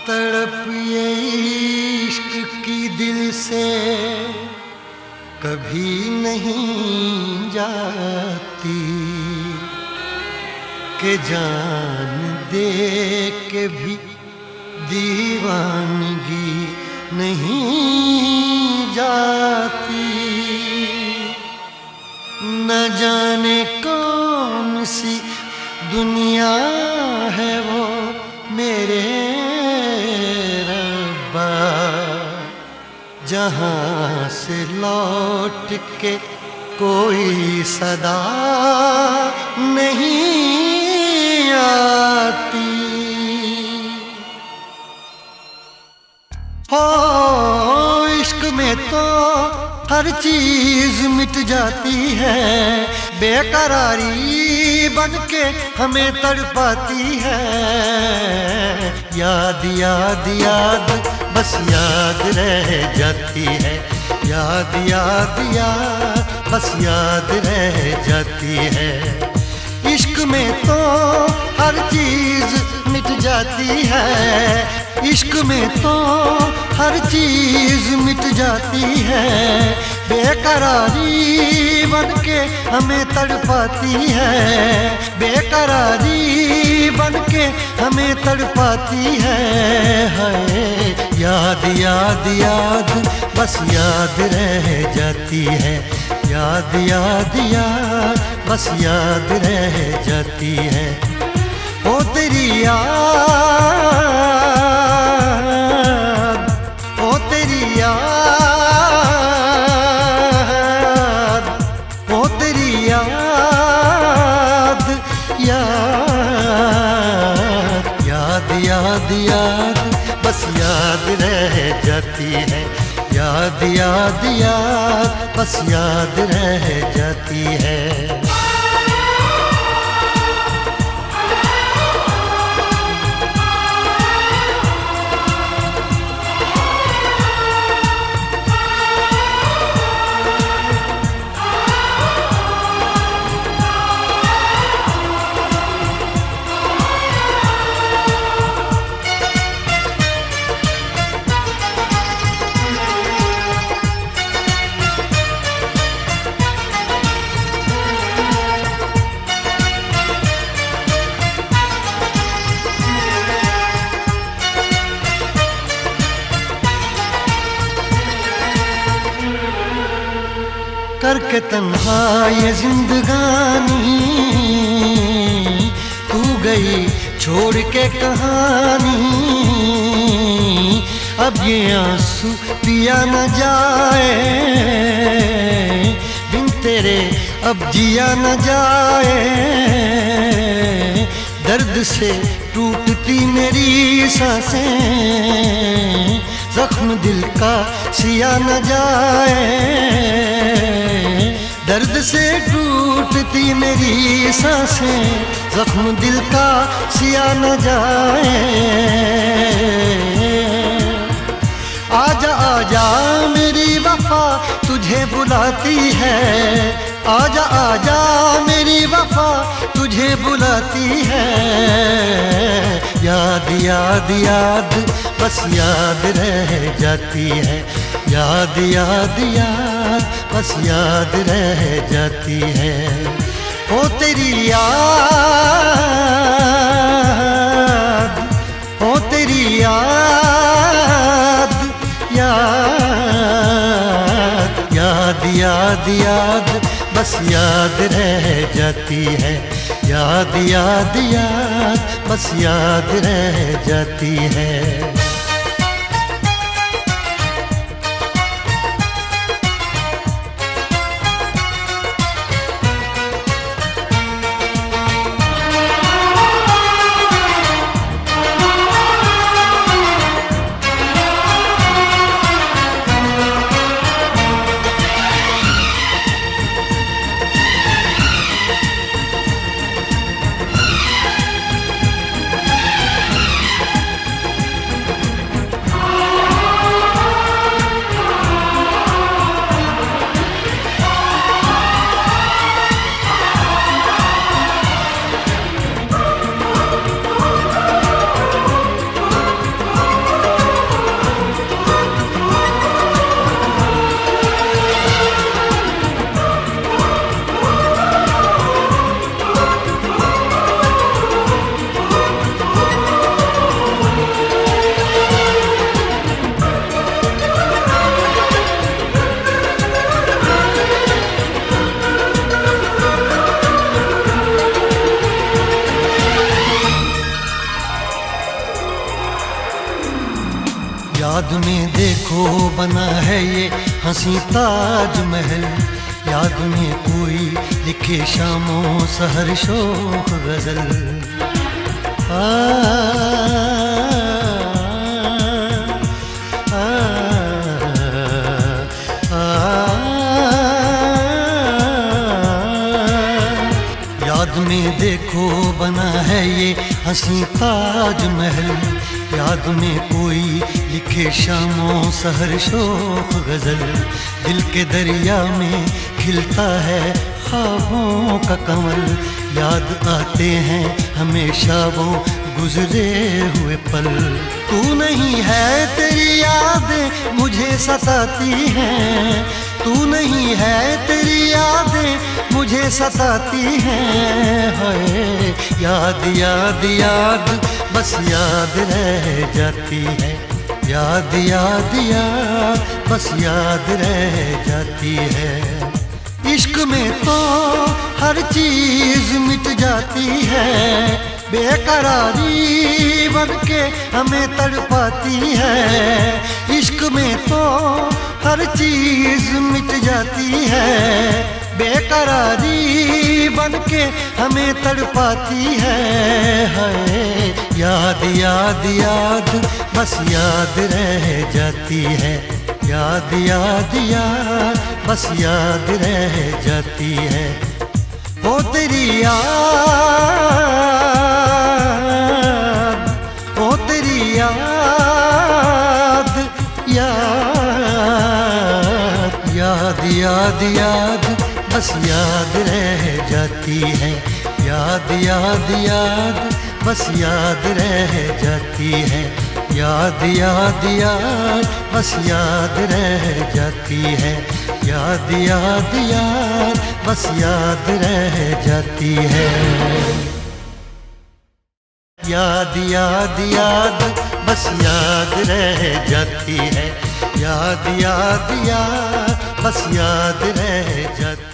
तड़प ये इश्क की दिल से कभी नहीं जाती कि जान दे के भी दीवानगी नहीं जाती। न जाने कौन सी दुनिया है वो मेरे रब्बा, जहाँ से लौट के कोई सदा नहीं आती। हो इश्क में तो हर चीज मिट जाती है, बेकरारी बनके हमें तड़पाती है। याद याद याद बस याद रह जाती है, याद याद याद बस याद रह जाती है। इश्क में तो हर चीज मिट जाती है, इश्क में तो हर चीज मिट जाती है। बेकरारी बनके हमें तड़पाती है, बेकरारी बनके हमें तड़पाती है। याद याद याद बस याद रह जाती है, याद याद याद बस याद रह जाती है। ओ तेरी याद, ओ तेरी याद, ओ तेरी याद, याद याद याद याद बस याद रह जाती है, याद याद याद बस याद रह जाती है। करके तन्हा ये जिंदगानी तू गई छोड़ के कहानी। अब ये आंसू पिया न जाए, बिन तेरे अब जिया न जाए। दर्द से टूटती मेरी सांसें, जख्म दिल का सिया न जाए। दर्द से टूटती मेरी सांसें, जख्म दिल का सिया न जाए। आजा आजा मेरी वफा तुझे बुलाती है, आजा आजा मेरी वफा तुझे बुलाती है। याद याद याद बस याद रह जाती है, याद याद याद बस याद रह जाती है। ओ तेरी याद, ओ तेरी याद, याद याद याद याद बस याद रह जाती है, याद याद याद बस याद रह जाती है। याद में देखो बना है ये हंसी ताजमहल, याद में कोई लिखे शामों सहर शोख गजल। याद में देखो बना है ये हंसी ताजमहल, याद में कोई लिखे शामों सहर शोख गजल। दिल के दरिया में खिलता है ख्वाबों का कमल, याद आते हैं हमेशा वो गुजरे हुए पल। तू नहीं है तेरी यादें मुझे सताती हैं, तू नहीं है तेरी यादें मुझे सताती हैं। हाय याद याद याद बस याद रह जाती है, याद याद याद बस याद रह जाती है। इश्क में तो हर चीज मिट जाती है, बेकरारी बनके हमें तड़पाती है। इश्क में तो हर चीज मिट जाती है, बेकरारी बनके हमें तड़पाती है। हाय याद याद याद बस याद रह जाती है, याद याद याद बस याद रह जाती है। ओ तेरी याद, ओ तेरी याद, याद याद याद याद बस याद रह जाती है, याद याद याद बस याद रह जाती है। याद याद याद बस याद रह जाती है, याद याद याद बस याद रह जाती है। याद याद याद बस याद रह जाती है, याद याद याद बस याद रह जाती है।